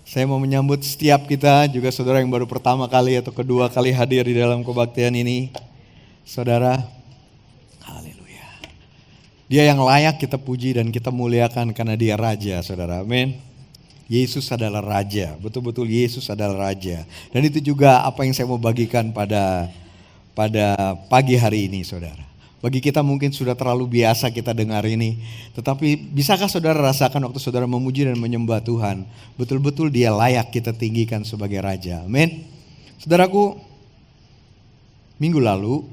Saya mau menyambut setiap kita, juga saudara yang baru pertama kali atau kedua kali hadir di dalam kebaktian ini. Saudara, haleluya. Dia yang layak kita puji dan kita muliakan karena dia Raja, saudara. Amin. Yesus adalah Raja, betul-betul Yesus adalah Raja. Dan itu juga apa yang saya mau bagikan pada pagi hari ini, saudara. Bagi kita mungkin sudah terlalu biasa kita dengar ini. Tetapi bisakah saudara rasakan waktu saudara memuji dan menyembah Tuhan, betul-betul dia layak kita tinggikan sebagai Raja. Amin. Saudaraku, minggu lalu,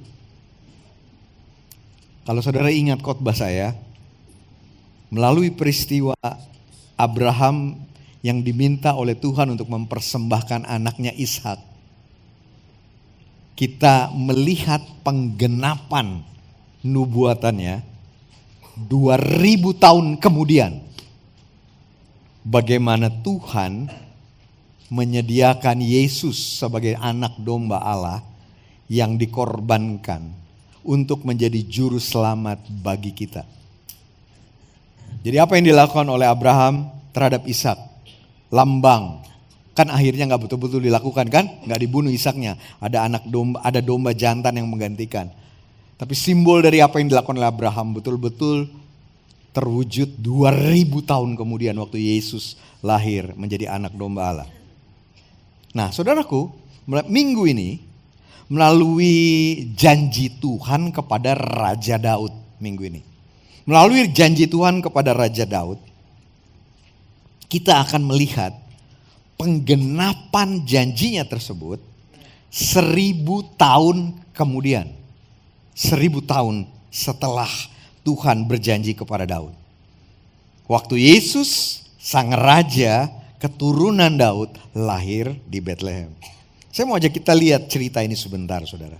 kalau saudara ingat khotbah saya, melalui peristiwa Abraham yang diminta oleh Tuhan untuk mempersembahkan anaknya Ishak, kita melihat penggenapan nubuatannya 2000 tahun kemudian. Bagaimana Tuhan menyediakan Yesus sebagai anak domba Allah yang dikorbankan untuk menjadi juru selamat bagi kita. Jadi apa yang dilakukan oleh Abraham terhadap Ishak? Lambang. Kan akhirnya gak betul-betul dilakukan kan? Gak dibunuh Ishaknya. Ada anak domba, ada domba jantan yang menggantikan. Tapi simbol dari apa yang dilakukan oleh Abraham betul-betul terwujud 2000 tahun kemudian waktu Yesus lahir menjadi anak domba Allah. Nah, saudaraku, minggu ini melalui janji Tuhan kepada Raja Daud minggu ini. Melalui janji Tuhan kepada Raja Daud, kita akan melihat penggenapan janjinya tersebut 1000 tahun kemudian. 1000 tahun setelah Tuhan berjanji kepada Daud. Waktu Yesus sang raja keturunan Daud lahir di Bethlehem. Saya mau ajak kita lihat cerita ini sebentar, saudara.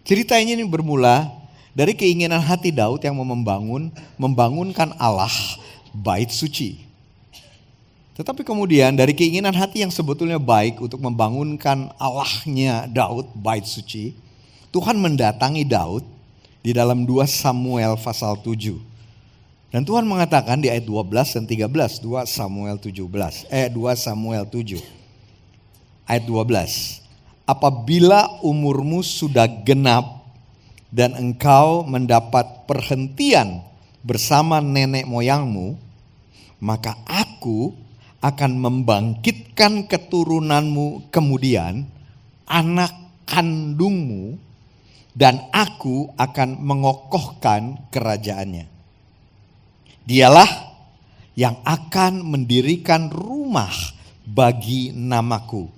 Cerita ini bermula dari keinginan hati Daud yang mau membangunkan Allah bait suci. Tetapi kemudian dari keinginan hati yang sebetulnya baik untuk membangunkan Allahnya Daud bait suci, Tuhan mendatangi Daud di dalam 2 Samuel pasal 7. Dan Tuhan mengatakan di ayat 12 dan 13, 2 Samuel 7. Ayat 12. Apabila umurmu sudah genap dan engkau mendapat perhentian bersama nenek moyangmu, maka aku akan membangkitkan keturunanmu kemudian, anak kandungmu, dan aku akan mengokohkan kerajaannya. Dialah yang akan mendirikan rumah bagi namaku,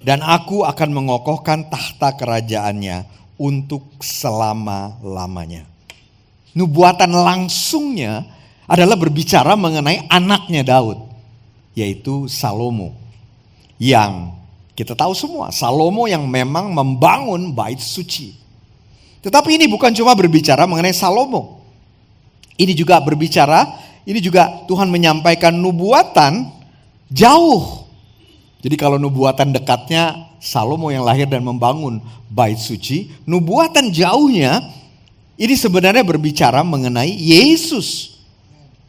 dan aku akan mengokohkan tahta kerajaannya untuk selama-lamanya. Nubuatan langsungnya adalah berbicara mengenai anaknya Daud, yaitu Salomo. Yang kita tahu semua, Salomo yang memang membangun bait suci. Tetapi ini bukan cuma berbicara mengenai Salomo. Ini juga Tuhan menyampaikan nubuatan jauh. Jadi kalau nubuatan dekatnya Salomo yang lahir dan membangun bait suci, nubuatan jauhnya ini sebenarnya berbicara mengenai Yesus.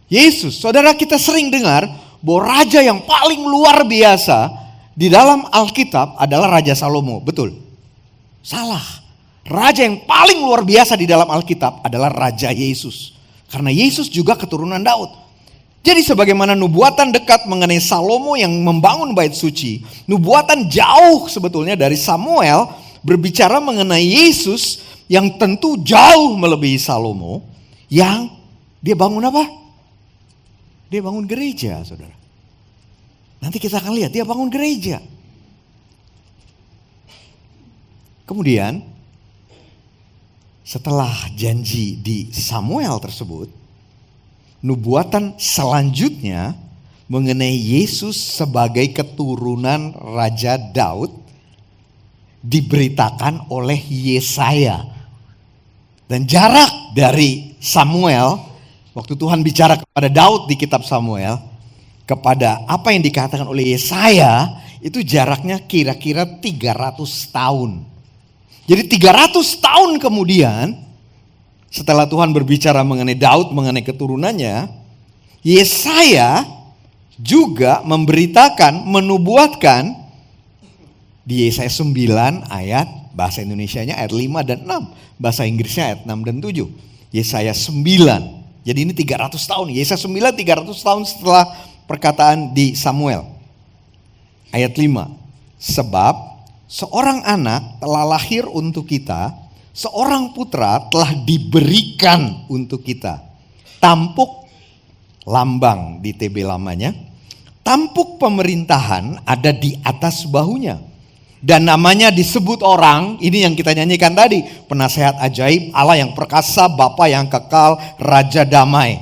Yesus, saudara, kita sering dengar bahwa raja yang paling luar biasa di dalam Alkitab adalah Raja Salomo, betul? Salah. Raja yang paling luar biasa di dalam Alkitab adalah Raja Yesus. Karena Yesus juga keturunan Daud. Jadi sebagaimana nubuatan dekat mengenai Salomo yang membangun bait suci, nubuatan jauh sebetulnya dari Samuel berbicara mengenai Yesus yang tentu jauh melebihi Salomo, yang dia bangun apa? Dia bangun gereja, saudara. Nanti kita akan lihat dia bangun gereja. Kemudian setelah janji di Samuel tersebut, nubuatan selanjutnya mengenai Yesus sebagai keturunan Raja Daud diberitakan oleh Yesaya. Dan jarak dari Samuel, waktu Tuhan bicara kepada Daud di kitab Samuel, kepada apa yang dikatakan oleh Yesaya, itu jaraknya kira-kira 300 tahun. Jadi 300 tahun kemudian, setelah Tuhan berbicara mengenai Daud, mengenai keturunannya, Yesaya juga memberitakan, menubuatkan di Yesaya 9 ayat, bahasa Indonesianya ayat 5 dan 6. Bahasa Inggrisnya ayat 6 dan 7. Yesaya 9. Jadi ini 300 tahun. Yesaya 9 300 tahun setelah perkataan di Samuel. Ayat 5. Sebab seorang anak telah lahir untuk kita, seorang putra telah diberikan untuk kita. Tampuk lambang di TB lamanya. Tampuk pemerintahan ada di atas bahunya. Dan namanya disebut orang, ini yang kita nyanyikan tadi, penasehat ajaib, Allah yang perkasa, Bapa yang kekal, Raja damai.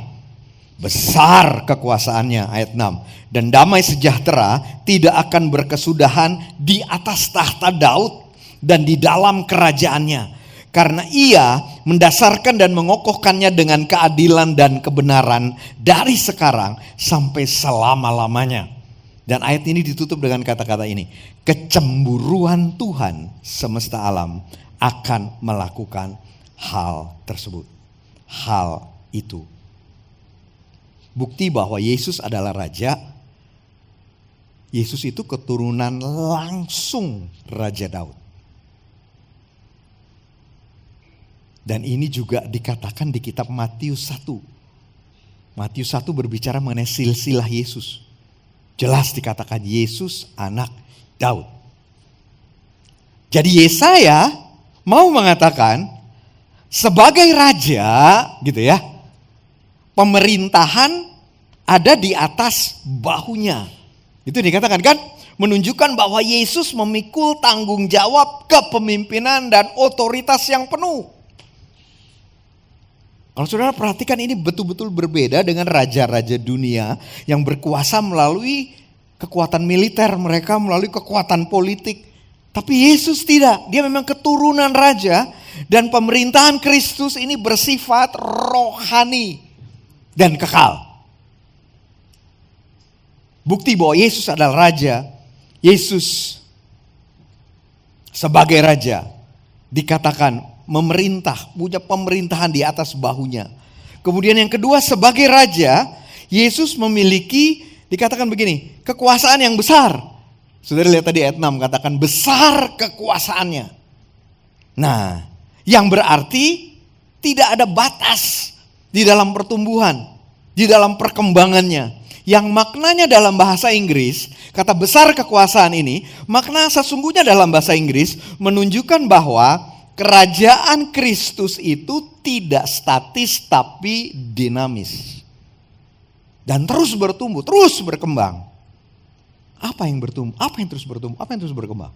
Besar kekuasaannya, ayat 6. Dan damai sejahtera tidak akan berkesudahan di atas tahta Daud dan di dalam kerajaannya. Karena ia mendasarkan dan mengokohkannya dengan keadilan dan kebenaran dari sekarang sampai selama-lamanya. Dan ayat ini ditutup dengan kata-kata ini. Kecemburuan Tuhan semesta alam akan melakukan hal tersebut. Hal itu. Bukti bahwa Yesus adalah Raja. Yesus itu keturunan langsung Raja Daud. Dan ini juga dikatakan di kitab Matius 1. Matius 1 berbicara mengenai silsilah Yesus. Jelas dikatakan Yesus anak Daud. Jadi Yesaya mau mengatakan sebagai raja gitu ya. Pemerintahan ada di atas bahunya. Itu dikatakan kan? Menunjukkan bahwa Yesus memikul tanggung jawab kepemimpinan dan otoritas yang penuh. Kalau saudara perhatikan ini betul-betul berbeda dengan raja-raja dunia yang berkuasa melalui kekuatan militer mereka, melalui kekuatan politik. Tapi Yesus tidak, dia memang keturunan raja dan pemerintahan Kristus ini bersifat rohani dan kekal. Bukti bahwa Yesus adalah raja, Yesus sebagai raja dikatakan memerintah, punya pemerintahan di atas bahunya. Kemudian yang kedua, sebagai raja, Yesus memiliki, dikatakan begini, kekuasaan yang besar. Saudara lihat tadi ayat 6, katakan besar kekuasaannya. Nah, yang berarti tidak ada batas di dalam pertumbuhan, di dalam perkembangannya. Yang maknanya dalam bahasa Inggris, kata besar kekuasaan ini, makna sesungguhnya dalam bahasa Inggris menunjukkan bahwa kerajaan Kristus itu tidak statis tapi dinamis. Dan terus bertumbuh, terus berkembang. Apa yang bertumbuh? Apa yang terus bertumbuh? Apa yang terus berkembang?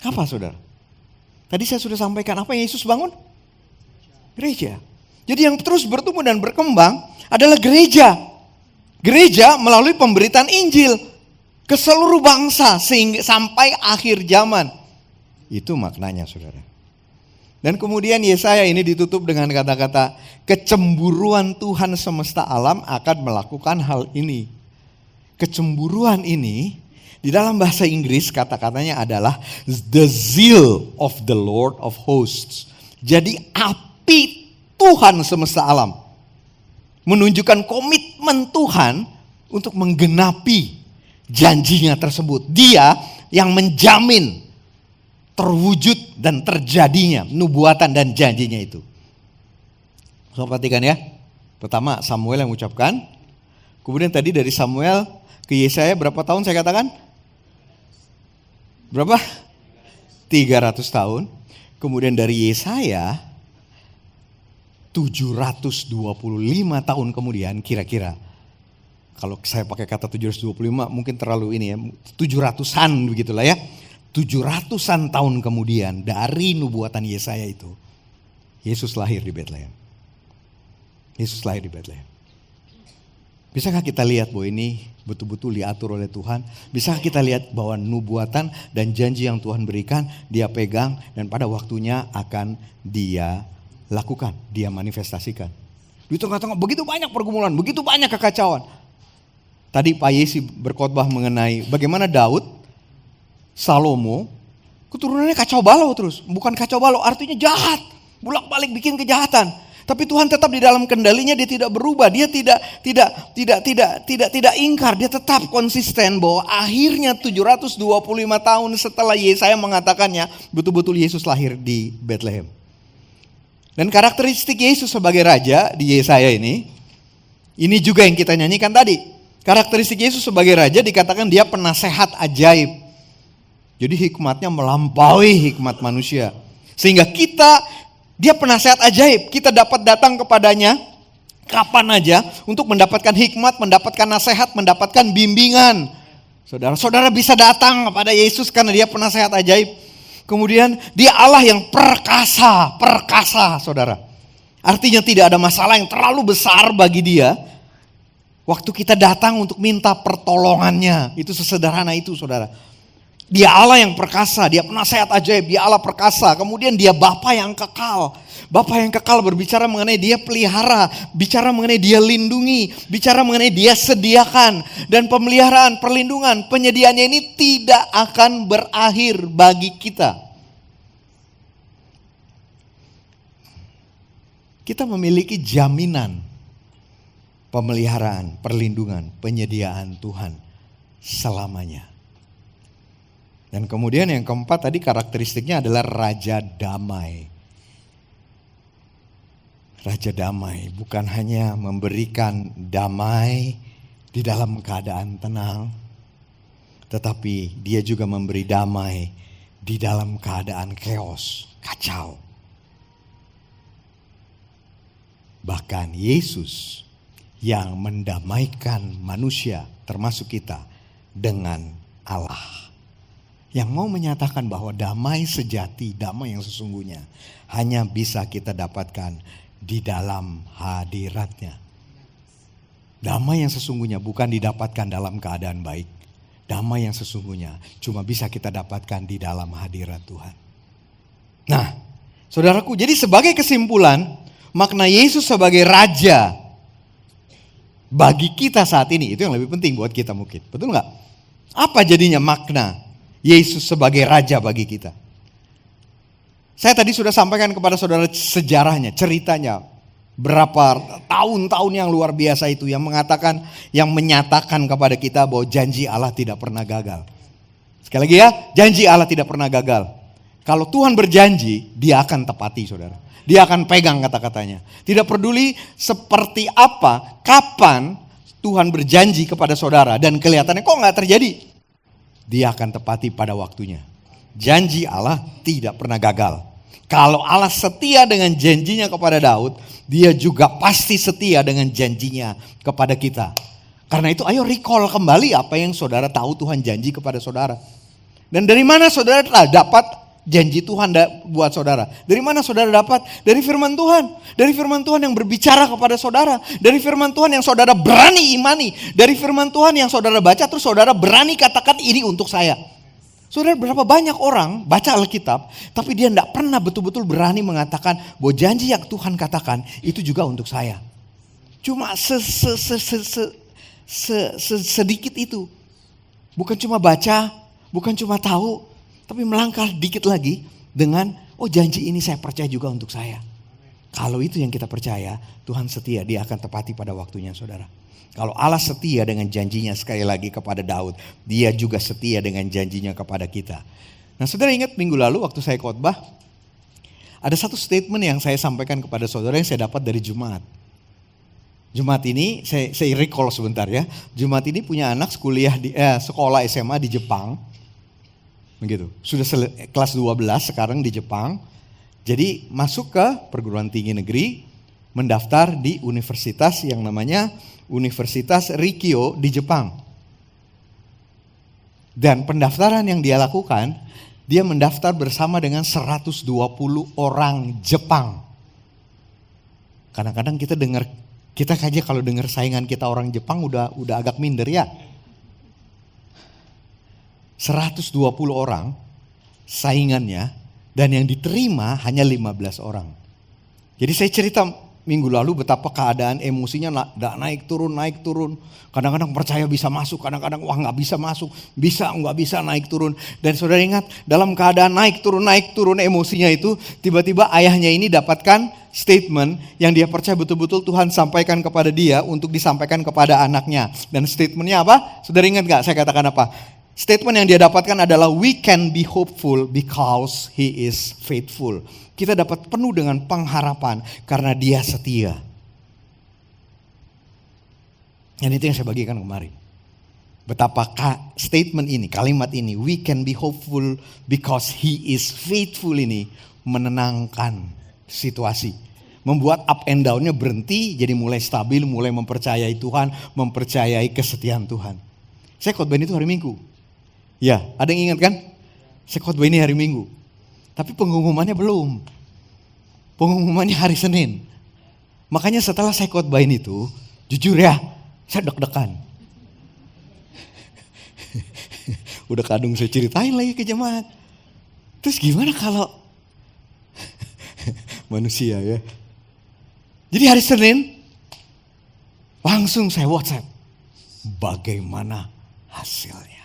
Apa saudara? Tadi saya sudah sampaikan apa yang Yesus bangun? Gereja. Jadi yang terus bertumbuh dan berkembang adalah gereja. Gereja melalui pemberitaan Injil ke seluruh bangsa sehingga sampai akhir zaman. Itu maknanya saudara. Dan kemudian Yesaya ini ditutup dengan kata-kata kecemburuan Tuhan semesta alam akan melakukan hal ini. Kecemburuan ini di dalam bahasa Inggris kata-katanya adalah the zeal of the Lord of hosts. Jadi api Tuhan semesta alam menunjukkan komitmen Tuhan untuk menggenapi janjinya tersebut. Dia yang menjamin terwujud dan terjadinya nubuatan dan janjinya itu. So, perhatikan ya. Pertama Samuel yang mengucapkan. Kemudian tadi dari Samuel ke Yesaya berapa tahun saya katakan? Berapa? 300 tahun. Kemudian dari Yesaya 725 tahun kemudian kira-kira. Kalau saya pakai kata 725 mungkin terlalu ini ya. 700-an begitulah ya. 700-an tahun kemudian dari nubuatan Yesaya itu, Yesus lahir di Betlehem. Yesus lahir di Betlehem. Bisakah kita lihat bahwa ini betul-betul diatur oleh Tuhan? Bisakah kita lihat bahwa nubuatan dan janji yang Tuhan berikan, dia pegang dan pada waktunya akan dia lakukan, dia manifestasikan. Di tengah-tengah begitu banyak pergumulan, begitu banyak kekacauan. Tadi Pak Yesi berkhotbah mengenai bagaimana Daud, Salomo, keturunannya kacau balau terus. Bukan kacau balau, artinya jahat. Bolak-balik bikin kejahatan. Tapi Tuhan tetap di dalam kendalinya, dia tidak berubah, dia tidak ingkar, dia tetap konsisten bahwa akhirnya 725 tahun setelah Yesaya mengatakannya, betul-betul Yesus lahir di Bethlehem. Dan karakteristik Yesus sebagai raja di Yesaya ini juga yang kita nyanyikan tadi. Karakteristik Yesus sebagai raja dikatakan dia penasehat ajaib. Jadi hikmatnya melampaui hikmat manusia. Sehingga dia penasehat ajaib. Kita dapat datang kepadanya kapan aja untuk mendapatkan hikmat, mendapatkan nasihat, mendapatkan bimbingan. Saudara bisa datang kepada Yesus karena dia penasehat ajaib. Kemudian dia Allah yang perkasa saudara. Artinya tidak ada masalah yang terlalu besar bagi dia. Waktu kita datang untuk minta pertolongannya, itu sesederhana itu saudara. Dia Allah yang perkasa, dia penasehat ajaib, dia Allah perkasa. Kemudian dia Bapa yang kekal. Bapa yang kekal berbicara mengenai dia pelihara, bicara mengenai dia lindungi, bicara mengenai dia sediakan. Dan pemeliharaan, perlindungan, penyediaannya ini tidak akan berakhir bagi kita. Kita memiliki jaminan pemeliharaan, perlindungan, penyediaan Tuhan selamanya. Dan kemudian yang keempat tadi karakteristiknya adalah Raja Damai. Raja Damai bukan hanya memberikan damai di dalam keadaan tenang, tetapi dia juga memberi damai di dalam keadaan chaos, kacau. Bahkan Yesus yang mendamaikan manusia termasuk kita dengan Allah. Yang mau menyatakan bahwa damai sejati, damai yang sesungguhnya hanya bisa kita dapatkan di dalam hadiratnya. Damai yang sesungguhnya bukan didapatkan dalam keadaan baik. Damai yang sesungguhnya cuma bisa kita dapatkan di dalam hadirat Tuhan. Nah, saudaraku, jadi sebagai kesimpulan, makna Yesus sebagai Raja bagi kita saat ini, itu yang lebih penting buat kita mungkin. Betul gak? Apa jadinya makna Yesus sebagai Raja bagi kita? Saya tadi sudah sampaikan kepada saudara sejarahnya, ceritanya. Berapa tahun-tahun yang luar biasa itu yang menyatakan kepada kita bahwa janji Allah tidak pernah gagal. Sekali lagi ya, janji Allah tidak pernah gagal. Kalau Tuhan berjanji, dia akan tepati saudara. Dia akan pegang kata-katanya. Tidak peduli seperti apa, kapan Tuhan berjanji kepada saudara dan kelihatannya kok gak terjadi. Dia akan tepati pada waktunya. Janji Allah tidak pernah gagal. Kalau Allah setia dengan janjinya kepada Daud, dia juga pasti setia dengan janjinya kepada kita. Karena itu ayo recall kembali apa yang saudara tahu Tuhan janji kepada saudara. Dan dari mana saudara dapat janji Tuhan buat saudara? Dari mana saudara dapat? Dari firman Tuhan. Dari firman Tuhan yang berbicara kepada saudara. Dari firman Tuhan yang saudara berani imani. Dari firman Tuhan yang saudara baca terus saudara berani katakan ini untuk saya. Saudara, berapa banyak orang baca Alkitab tapi dia tidak pernah betul-betul berani mengatakan bahwa janji yang Tuhan katakan itu juga untuk saya. Cuma sedikit itu. Bukan cuma baca, bukan cuma tahu, tapi melangkah dikit lagi dengan janji ini saya percaya juga untuk saya. Kalau itu yang kita percaya, Tuhan setia, dia akan tepati pada waktunya saudara. Kalau Allah setia dengan janjinya sekali lagi kepada Daud, dia juga setia dengan janjinya kepada kita. Nah saudara ingat minggu lalu waktu saya khotbah, ada satu statement yang saya sampaikan kepada saudara yang saya dapat dari Jumat. Jumat ini, saya recall sebentar ya. Jumat ini punya anak sekolah SMA di Jepang. Begitu. Sudah kelas 12 sekarang di Jepang. Jadi masuk ke perguruan tinggi negeri, mendaftar di universitas yang namanya Universitas Rikyo di Jepang. Dan pendaftaran yang dia lakukan, dia mendaftar bersama dengan 120 orang Jepang. Kadang-kadang kita aja kalau dengar saingan kita orang Jepang udah agak minder ya. 120 orang saingannya dan yang diterima hanya 15 orang. Jadi saya cerita minggu lalu betapa keadaan emosinya naik turun. Kadang-kadang percaya bisa masuk, kadang-kadang wah nggak bisa masuk, nggak bisa naik turun. Dan saudara ingat dalam keadaan naik turun emosinya itu, tiba-tiba ayahnya ini dapatkan statement yang dia percaya betul-betul Tuhan sampaikan kepada dia untuk disampaikan kepada anaknya. Dan statementnya apa? Saudara ingat gak saya katakan apa? Statement yang dia dapatkan adalah we can be hopeful because he is faithful. Kita dapat penuh dengan pengharapan karena dia setia. Dan itu yang saya bagikan kemarin. Betapa statement ini, kalimat ini, we can be hopeful because he is faithful ini menenangkan situasi. Membuat up and down-nya berhenti, jadi mulai stabil, mulai mempercayai Tuhan, mempercayai kesetiaan Tuhan. Saya khotbah itu hari Minggu. Ya, ada yang ingat kan? Saya khotbah ini hari Minggu. Tapi pengumumannya belum. Pengumumannya hari Senin. Makanya setelah saya khotbahin itu, jujur ya, saya deg-degan. Udah kadung saya ceritain lagi ke jemaat. Terus gimana kalau manusia ya? Jadi hari Senin, langsung saya WhatsApp. Bagaimana hasilnya?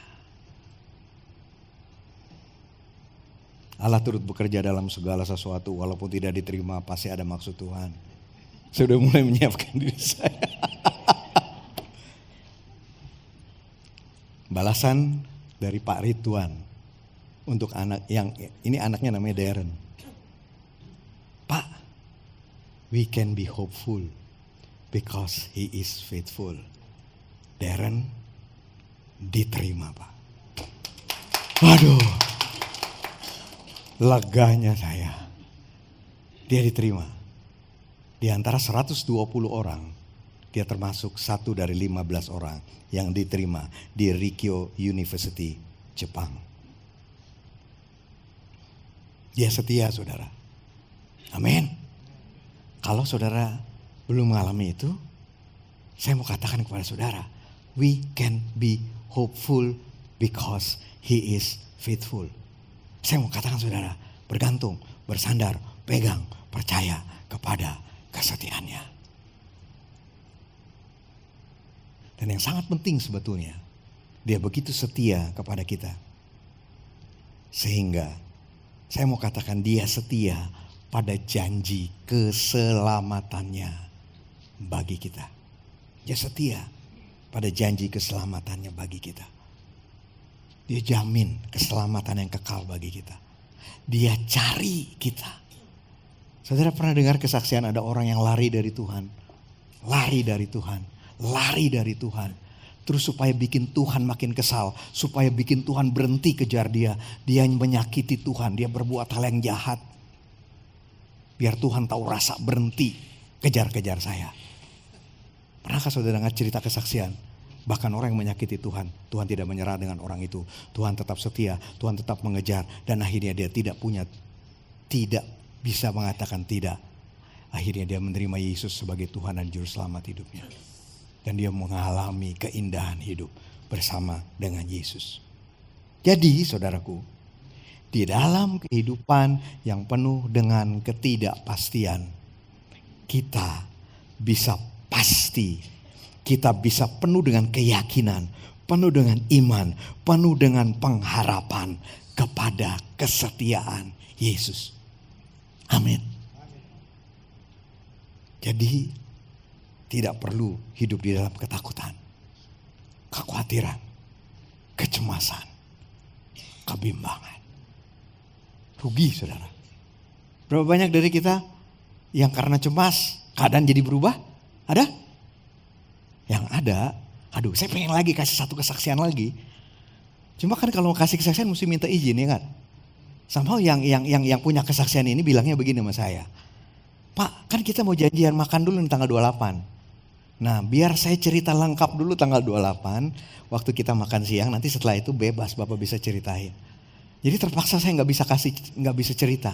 Allah turut bekerja dalam segala sesuatu, walaupun tidak diterima pasti ada maksud Tuhan. Saya sudah mulai menyiapkan diri saya. Balasan dari Pak Ridwan untuk anak yang ini, anaknya namanya Darren. Pak, we can be hopeful because he is faithful. Darren diterima, Pak. Waduh. Leganya saya. Dia diterima. Di antara 120 orang, dia termasuk satu dari 15 orang yang diterima di Rikyo University, Jepang. Dia setia, saudara. Amin. Kalau saudara belum mengalami itu, saya mau katakan kepada saudara, we can be hopeful because he is faithful. Saya mau katakan saudara, bergantung, bersandar, pegang, percaya kepada kesetiaannya. Dan yang sangat penting sebetulnya, dia begitu setia kepada kita. Sehingga saya mau katakan dia setia pada janji keselamatannya bagi kita. Dia setia pada janji keselamatannya bagi kita. Dia jamin keselamatan yang kekal bagi kita. Dia cari kita. Saudara pernah dengar kesaksian ada orang yang lari dari Tuhan. Lari dari Tuhan. Lari dari Tuhan. Terus supaya bikin Tuhan makin kesal. Supaya bikin Tuhan berhenti kejar dia. Dia menyakiti Tuhan. Dia berbuat hal yang jahat. Biar Tuhan tahu rasa berhenti kejar-kejar saya. Pernahkah saudara dengar cerita kesaksian? Bahkan orang yang menyakiti Tuhan, Tuhan tidak menyerah dengan orang itu. Tuhan tetap setia, Tuhan tetap mengejar. Dan akhirnya dia tidak bisa mengatakan tidak. Akhirnya dia menerima Yesus sebagai Tuhan dan Juru Selamat hidupnya. Dan dia mengalami keindahan hidup bersama dengan Yesus. Jadi saudaraku, di dalam kehidupan yang penuh dengan ketidakpastian, kita bisa pasti. Kita bisa penuh dengan keyakinan, penuh dengan iman, penuh dengan pengharapan kepada kesetiaan Yesus. Amin. Jadi tidak perlu hidup di dalam ketakutan, kekhawatiran, kecemasan, kebimbangan. Rugi saudara. Berapa banyak dari kita yang karena cemas keadaan jadi berubah? Ada? Yang ada, saya pengen lagi kasih satu kesaksian lagi. Cuma kan kalau mau kasih kesaksian mesti minta izin ya kan. Somehow yang punya kesaksian ini bilangnya begini sama saya. Pak, kan kita mau janjian makan dulu di tanggal 28. Nah, biar saya cerita lengkap dulu tanggal 28. Waktu kita makan siang, nanti setelah itu bebas Bapak bisa ceritain. Jadi terpaksa saya nggak bisa cerita.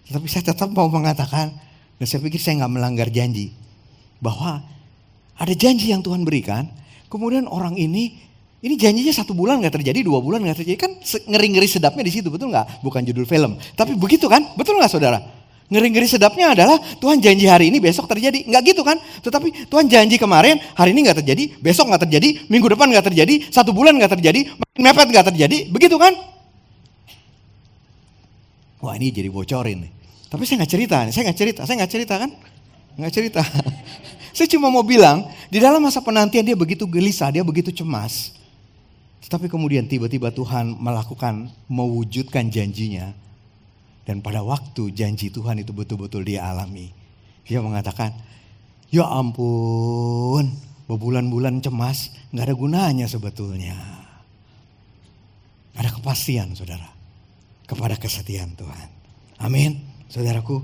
Tapi saya tetap mau mengatakan, dan saya pikir saya nggak melanggar janji. Bahwa ada janji yang Tuhan berikan, kemudian orang ini janjinya 1 bulan gak terjadi, 2 bulan gak terjadi. Kan ngeri-ngeri sedapnya di situ, betul gak? Bukan judul film, tapi begitu kan? Betul gak saudara? Ngeri-ngeri sedapnya adalah Tuhan janji hari ini, besok terjadi. Enggak gitu kan? Tetapi Tuhan janji kemarin, hari ini enggak terjadi, besok enggak terjadi, minggu depan enggak terjadi, 1 bulan enggak terjadi, makin mepet enggak terjadi. Begitu kan? Wah, ini jadi bocorin nih. Tapi saya enggak cerita kan? Enggak cerita. Saya cuma mau bilang, di dalam masa penantian dia begitu gelisah, dia begitu cemas. Tetapi kemudian tiba-tiba Tuhan mewujudkan janjinya. Dan pada waktu janji Tuhan itu betul-betul dia alami. Dia mengatakan, ya ampun, berbulan-bulan cemas, gak ada gunanya sebetulnya. Ada kepastian saudara, kepada kesetiaan Tuhan. Amin, saudaraku.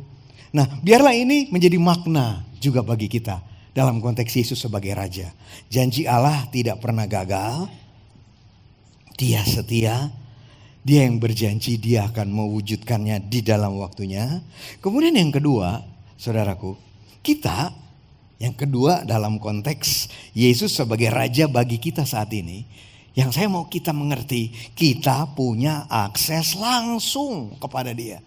Nah, biarlah ini menjadi makna juga bagi kita dalam konteks Yesus sebagai Raja. Janji Allah tidak pernah gagal, Dia setia. Dia yang berjanji dia akan mewujudkannya di dalam waktunya. Kemudian yang kedua, saudaraku, kita yang kedua dalam konteks Yesus sebagai Raja bagi kita saat ini, yang saya mau kita mengerti, kita punya akses langsung kepada Dia.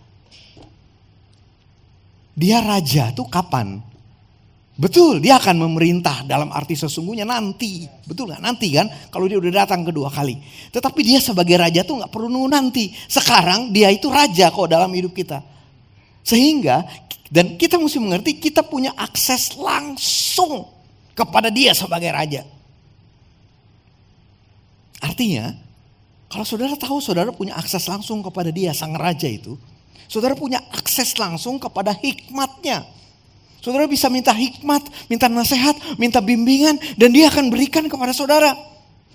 Dia Raja tuh kapan? Betul, dia akan memerintah dalam arti sesungguhnya nanti. Betul gak? Nanti kan, kalau dia udah datang kedua kali. Tetapi dia sebagai Raja tuh gak perlu nunggu nanti. Sekarang dia itu Raja kok dalam hidup kita. Sehingga, dan kita mesti mengerti kita punya akses langsung kepada dia sebagai Raja. Artinya, kalau saudara tahu saudara punya akses langsung kepada dia, sang Raja itu. Saudara punya akses langsung kepada hikmatnya. Saudara bisa minta hikmat, minta nasihat, minta bimbingan, dan dia akan berikan kepada saudara.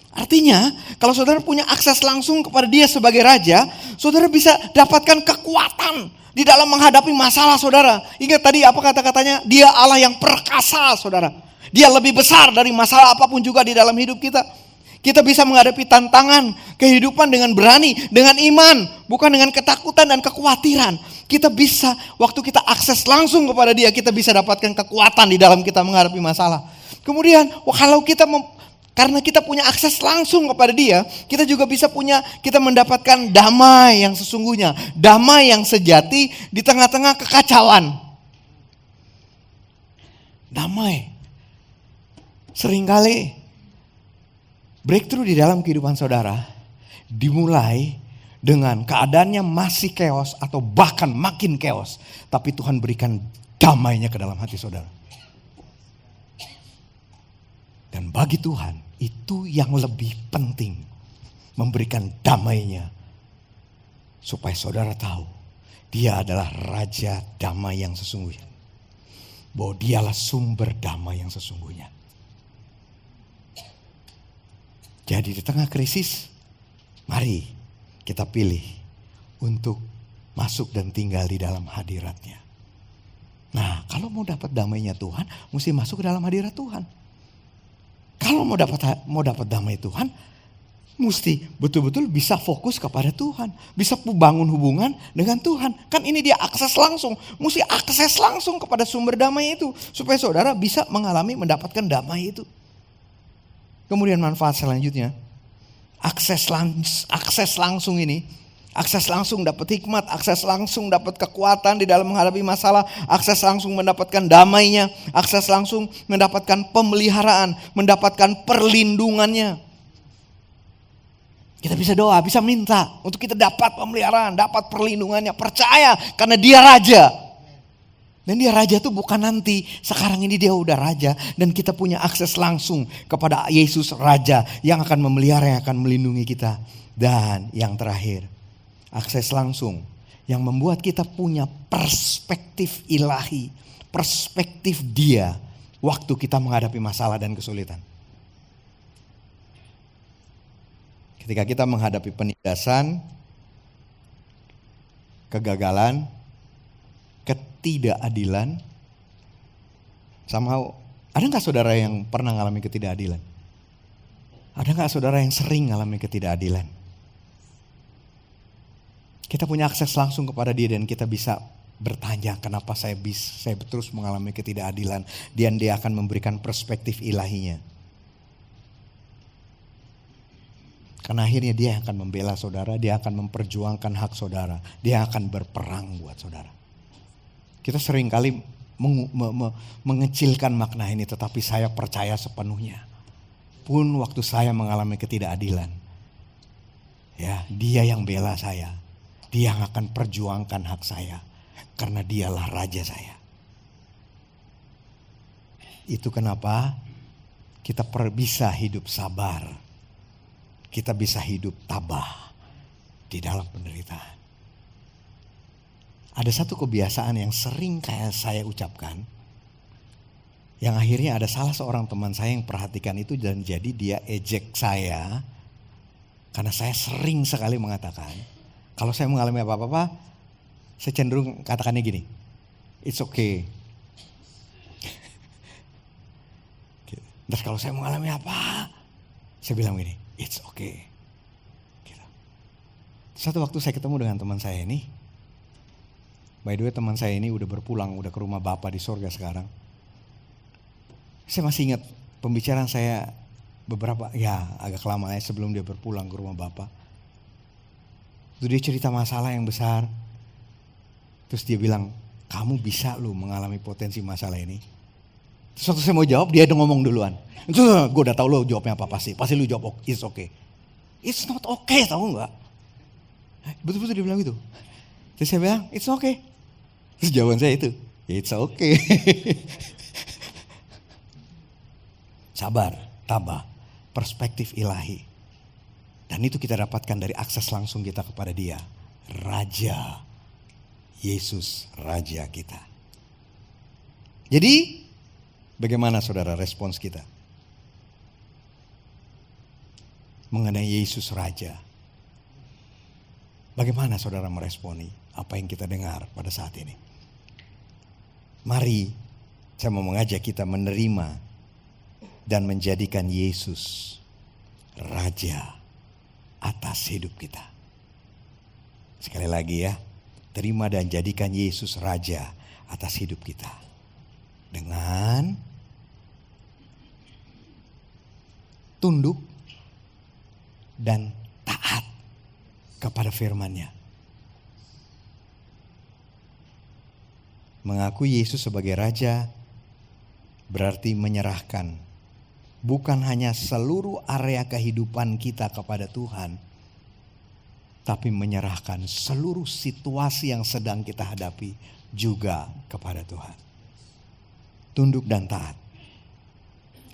Artinya, kalau saudara punya akses langsung kepada dia sebagai Raja, saudara bisa dapatkan kekuatan di dalam menghadapi masalah saudara. Ingat tadi apa kata-katanya? Dia Allah yang perkasa saudara. Dia lebih besar dari masalah apapun juga di dalam hidup kita. Kita bisa menghadapi tantangan kehidupan dengan berani, dengan iman, bukan dengan ketakutan dan kekhawatiran. Kita bisa, waktu kita akses langsung kepada dia, kita bisa dapatkan kekuatan di dalam kita menghadapi masalah. Kemudian, kalau karena kita punya akses langsung kepada dia, kita juga kita mendapatkan damai yang sesungguhnya. Damai yang sejati di tengah-tengah kekacauan. Damai. Seringkali breakthrough di dalam kehidupan saudara dimulai dengan keadaannya masih chaos atau bahkan makin chaos. Tapi Tuhan berikan damainya ke dalam hati saudara. Dan bagi Tuhan itu yang lebih penting. Memberikan damainya. Supaya saudara tahu. Dia adalah Raja damai yang sesungguhnya. Bahwa dialah sumber damai yang sesungguhnya. Jadi di tengah krisis, mari kita pilih untuk masuk dan tinggal di dalam hadiratnya. Nah, kalau mau dapat damainya Tuhan, mesti masuk ke dalam hadirat Tuhan. Kalau mau dapat damai Tuhan, mesti betul-betul bisa fokus kepada Tuhan. Bisa bangun hubungan dengan Tuhan. Kan ini dia akses langsung. Mesti akses langsung kepada sumber damai itu. Supaya saudara bisa mendapatkan damai itu. Kemudian manfaat selanjutnya. Akses langsung ini, akses langsung dapat hikmat, akses langsung dapat kekuatan di dalam menghadapi masalah, akses langsung mendapatkan damainya, akses langsung mendapatkan pemeliharaan, mendapatkan perlindungannya. Kita bisa doa, bisa minta untuk kita dapat pemeliharaan, dapat perlindungannya, percaya karena dia Raja. Dan dia Raja itu bukan nanti, sekarang ini dia udah Raja. Dan kita punya akses langsung kepada Yesus Raja yang akan memelihara, yang akan melindungi kita. Dan yang terakhir, akses langsung yang membuat kita punya perspektif ilahi. Perspektif dia waktu kita menghadapi masalah dan kesulitan. Ketika kita menghadapi penindasan, kegagalan, ketidakadilan, somehow, ada gak saudara yang pernah mengalami ketidakadilan? Ada gak saudara yang sering mengalami ketidakadilan? Kita punya akses langsung kepada dia dan kita bisa bertanya kenapa saya terus mengalami ketidakadilan. Dan dia akan memberikan perspektif ilahinya. Karena akhirnya dia akan membela saudara, dia akan memperjuangkan hak saudara. Dia akan berperang buat saudara. Kita sering kali mengecilkan makna ini, tetapi saya percaya sepenuhnya. Pun waktu saya mengalami ketidakadilan, ya, Dia yang bela saya. Dia yang akan perjuangkan hak saya, karena Dialah raja saya. Itu kenapa kita bisa hidup sabar. Kita bisa hidup tabah di dalam penderitaan. Ada satu kebiasaan yang sering kayak saya ucapkan, yang akhirnya ada salah seorang teman saya yang perhatikan itu, dan jadi dia ejek saya. Karena saya sering sekali mengatakan, kalau saya mengalami apa-apa, saya cenderung katakannya gini, it's okay. Terus kalau saya mengalami apa, saya bilang gini, it's okay. Gitu. Satu waktu saya ketemu dengan teman saya ini, by the way teman saya ini udah berpulang, udah ke rumah Bapa di sorga sekarang. Saya masih ingat pembicaraan saya beberapa, ya agak lama ya sebelum dia berpulang ke rumah Bapa. Itu dia cerita masalah yang besar. Terus dia bilang, kamu bisa lu mengalami potensi masalah ini. Terus waktu saya mau jawab, dia udah ngomong duluan. Itu gue udah tahu lo jawabnya apa pasti lu jawab it's okay. It's not okay, tahu nggak? Betul-betul dia bilang gitu. Terus saya bilang it's okay. Terus jawaban saya itu it's okay. Sabar, tabah, perspektif ilahi. Dan itu kita dapatkan dari akses langsung kita kepada Dia, Raja Yesus, Raja kita. Jadi bagaimana saudara respons kita mengenai Yesus Raja? Bagaimana saudara meresponi apa yang kita dengar pada saat ini? Mari saya mau mengajak kita menerima dan menjadikan Yesus Raja atas hidup kita. Sekali lagi ya, terima dan jadikan Yesus Raja atas hidup kita. Dengan tunduk dan taat kepada firman-Nya. Mengakui Yesus sebagai Raja berarti menyerahkan bukan hanya seluruh area kehidupan kita kepada Tuhan, tapi menyerahkan seluruh situasi yang sedang kita hadapi juga kepada Tuhan. Tunduk dan taat.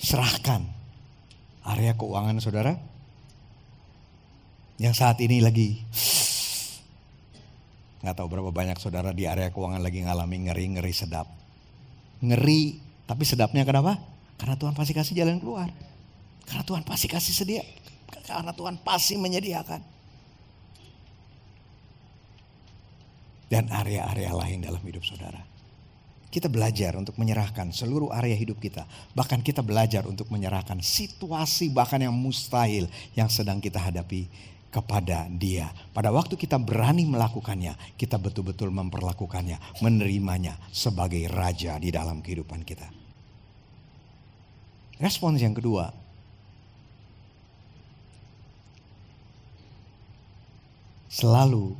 Serahkan area keuangan saudara yang saat ini lagi, gak tahu berapa banyak saudara di area keuangan lagi ngalami ngeri-ngeri sedap. Ngeri, tapi sedapnya kenapa? Karena Tuhan pasti kasih jalan keluar. Karena Tuhan pasti kasih sedia. Karena Tuhan pasti menyediakan. Dan area-area lain dalam hidup saudara. Kita belajar untuk menyerahkan seluruh area hidup kita. Bahkan kita belajar untuk menyerahkan situasi bahkan yang mustahil yang sedang kita hadapi kepada Dia. Pada waktu kita berani melakukannya, kita betul-betul memperlakukannya, menerimanya sebagai Raja di dalam kehidupan kita. Respons yang kedua, selalu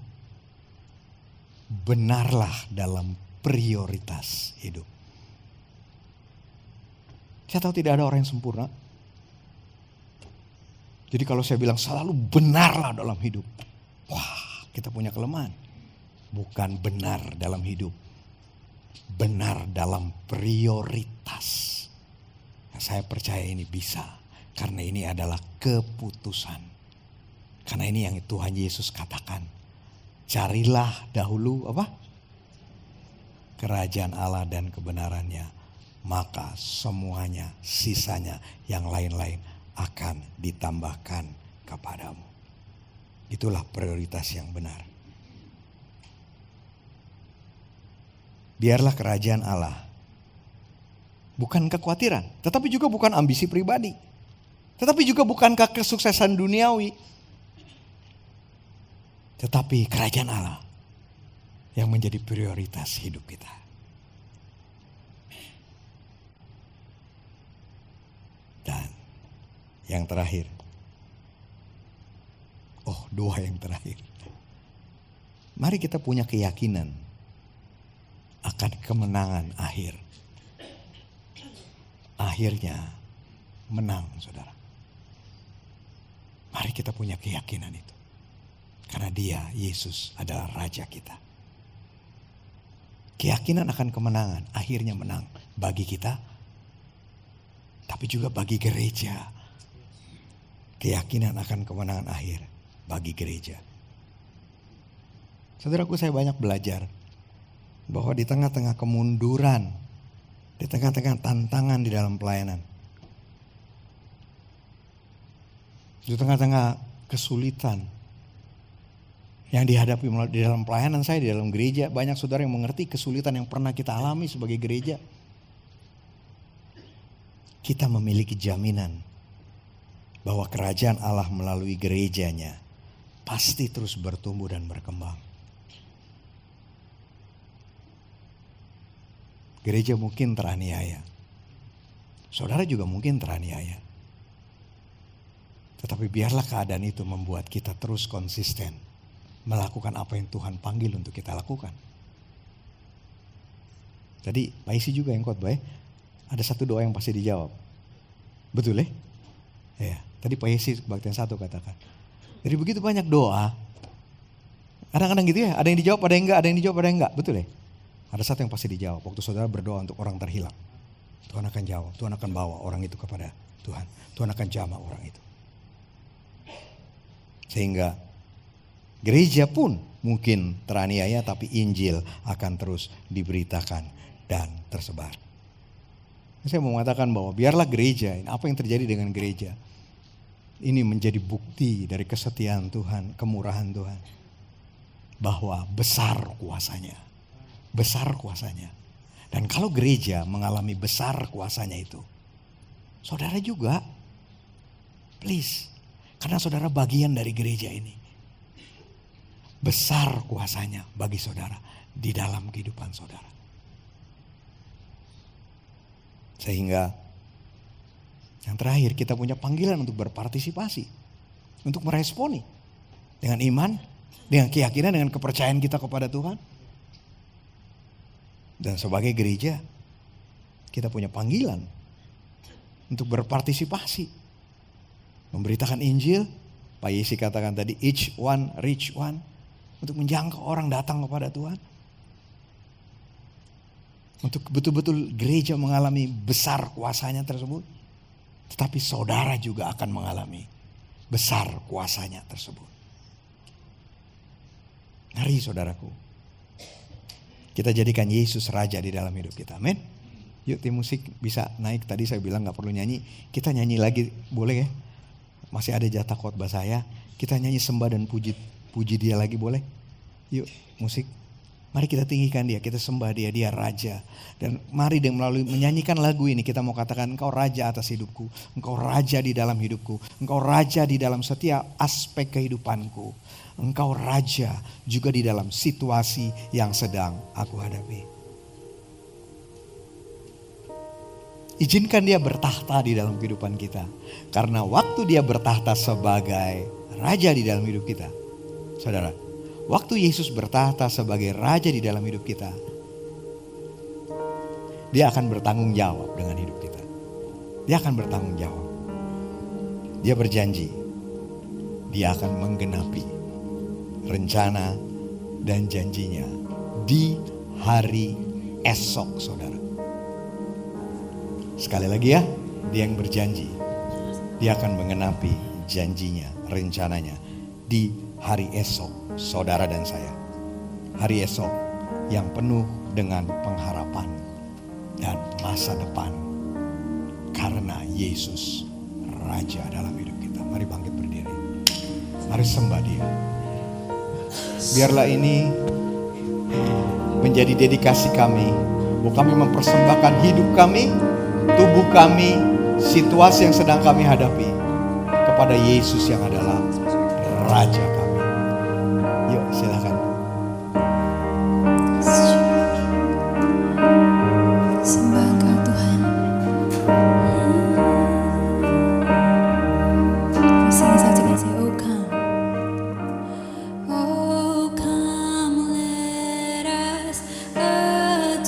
benarlah dalam prioritas hidup. Saya tahu tidak ada orang yang sempurna. Jadi kalau saya bilang selalu benarlah dalam hidup, wah kita punya kelemahan. Bukan benar dalam hidup, benar dalam prioritas. Saya percaya ini bisa, karena ini adalah keputusan. Karena ini yang Tuhan Yesus katakan, carilah dahulu apa? Kerajaan Allah dan kebenarannya, maka semuanya, sisanya, yang lain-lain akan ditambahkan kepadamu. Itulah prioritas yang benar. Biarlah kerajaan Allah bukan kekhawatiran, tetapi juga bukan ambisi pribadi. Tetapi juga bukan kesuksesan duniawi. Tetapi kerajaan Allah yang menjadi prioritas hidup kita. Dan yang terakhir. Dua yang terakhir. Mari kita punya keyakinan akan kemenangan akhir. Akhirnya menang, saudara. Mari kita punya keyakinan itu. Karena dia, Yesus, adalah Raja kita. Keyakinan akan kemenangan, akhirnya menang bagi kita, tapi juga bagi gereja. Keyakinan akan kemenangan akhir bagi gereja. Saudaraku, saya banyak belajar bahwa di tengah-tengah kemunduran, di tengah-tengah tantangan di dalam pelayanan, di tengah-tengah kesulitan yang dihadapi di dalam pelayanan saya, di dalam gereja, banyak saudara yang mengerti kesulitan yang pernah kita alami sebagai gereja. Kita memiliki jaminan bahwa kerajaan Allah melalui gerejanya pasti terus bertumbuh dan berkembang. Gereja mungkin teraniaya. Saudara juga mungkin teraniaya. Tetapi biarlah keadaan itu membuat kita terus konsisten melakukan apa yang Tuhan panggil untuk kita lakukan. Tadi Pak Isi juga yang khotbah ya. Ada satu doa yang pasti dijawab. Betul ya? Ya, tadi Pak Isi kebaktian 1 katakan. Jadi begitu banyak doa. Kadang-kadang gitu ya, ada yang dijawab, ada yang enggak, ada yang dijawab, ada yang enggak. Betul ya? Ada satu yang pasti dijawab. Waktu saudara berdoa untuk orang terhilang, Tuhan akan jawab. Tuhan akan bawa orang itu kepada Tuhan. Tuhan akan jamah orang itu. Sehingga gereja pun mungkin teraniaya, tapi Injil akan terus diberitakan dan tersebar. Saya mau mengatakan bahwa biarlah gereja, apa yang terjadi dengan gereja, ini menjadi bukti dari kesetiaan Tuhan, kemurahan Tuhan. Bahwa besar kuasanya. Besar kuasanya. Dan kalau gereja mengalami besar kuasanya itu, saudara juga, please. Karena saudara bagian dari gereja ini. Besar kuasanya bagi saudara di dalam kehidupan saudara. Sehingga yang terakhir kita punya panggilan untuk berpartisipasi. Untuk meresponi dengan iman, dengan keyakinan, dengan kepercayaan kita kepada Tuhan. Dan sebagai gereja kita punya panggilan untuk berpartisipasi. Memberitakan Injil, Pak Yesi katakan tadi, each one reach one. Untuk menjangkau orang datang kepada Tuhan. Untuk betul-betul gereja mengalami besar kuasanya tersebut. Tetapi saudara juga akan mengalami besar kuasanya tersebut. Mari saudaraku, kita jadikan Yesus Raja di dalam hidup kita. Amin. Yuk tim musik bisa naik. Tadi saya bilang gak perlu nyanyi. Kita nyanyi lagi boleh ya. Masih ada jatah khotbah saya. Kita nyanyi sembah dan puji dia lagi boleh. Yuk musik. Mari kita tinggikan dia, kita sembah dia, dia Raja. Dan mari dengan melalui menyanyikan lagu ini kita mau katakan engkau Raja atas hidupku. Engkau Raja di dalam hidupku. Engkau Raja di dalam setiap aspek kehidupanku. Engkau Raja juga di dalam situasi yang sedang aku hadapi. Izinkan dia bertahta di dalam kehidupan kita. Karena waktu dia bertahta sebagai Raja di dalam hidup kita. Saudara, waktu Yesus bertahta sebagai Raja di dalam hidup kita, dia akan bertanggung jawab dengan hidup kita. Dia akan bertanggung jawab. Dia berjanji, dia akan menggenapi rencana dan janjinya di hari esok, saudara. Sekali lagi ya, dia yang berjanji, dia akan menggenapi janjinya, rencananya di hari esok, saudara dan saya. Hari esok yang penuh dengan pengharapan dan masa depan. Karena Yesus Raja dalam hidup kita. Mari bangkit berdiri. Mari sembah dia. Biarlah ini menjadi dedikasi kami. Bahwa kami mempersembahkan hidup kami, tubuh kami, situasi yang sedang kami hadapi kepada Yesus yang adalah Raja kami. Yuk silakan. Sembah Engkau Tuhan. Sing saja dengan saya. Oh come let us adore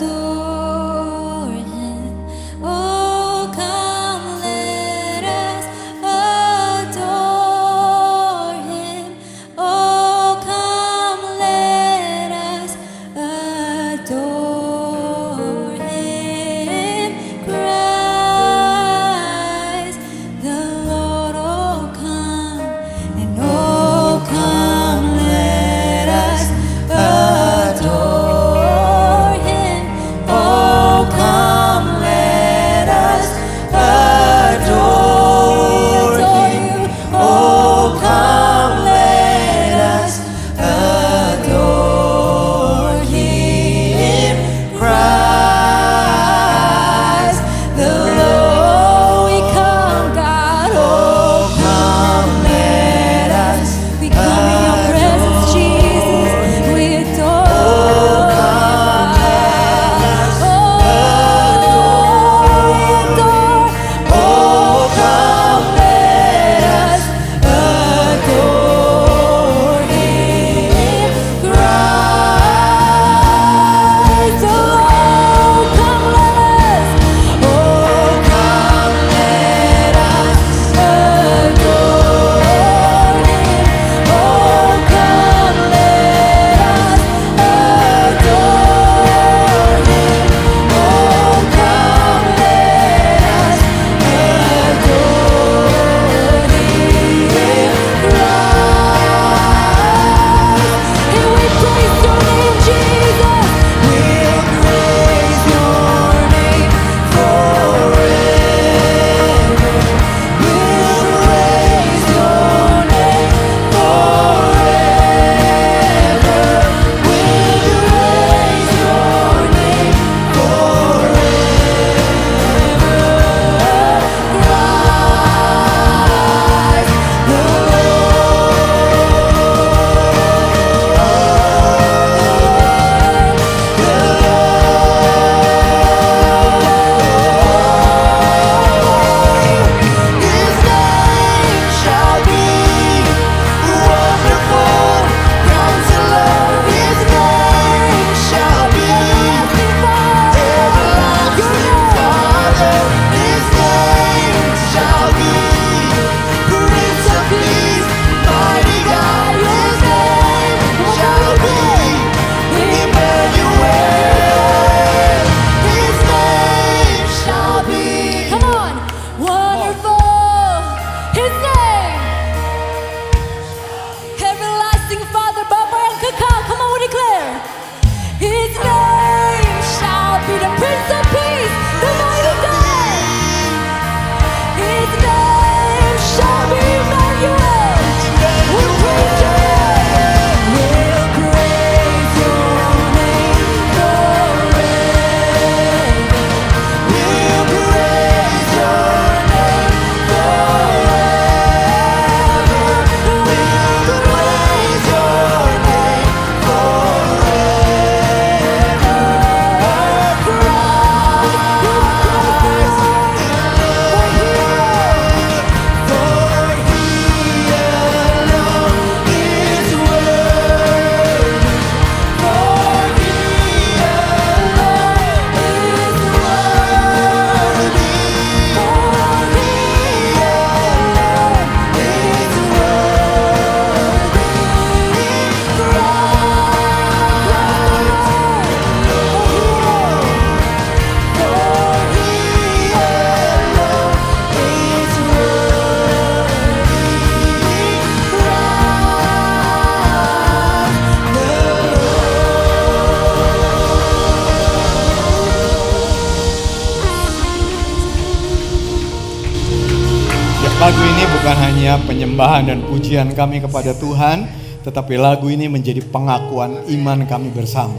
Lagu ini bukan hanya penyembahan dan pujian kami kepada Tuhan, tetapi lagu ini menjadi pengakuan iman kami bersama.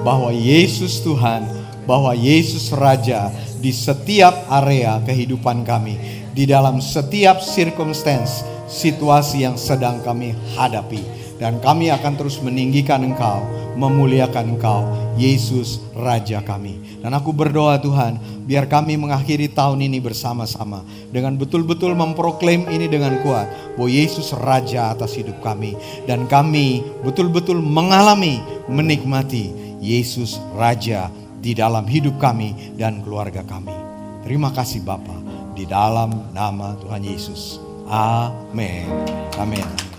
Bahwa Yesus Tuhan, bahwa Yesus Raja di setiap area kehidupan kami. Di dalam setiap circumstance, situasi yang sedang kami hadapi. Dan kami akan terus meninggikan Engkau, memuliakan Engkau, Yesus Raja kami. Dan aku berdoa Tuhan, biar kami mengakhiri tahun ini bersama-sama dengan betul-betul memproklaim ini dengan kuat, bahwa Yesus Raja atas hidup kami. Dan kami betul-betul mengalami, menikmati Yesus Raja di dalam hidup kami dan keluarga kami. Terima kasih Bapa, di dalam nama Tuhan Yesus. Amin. Amin.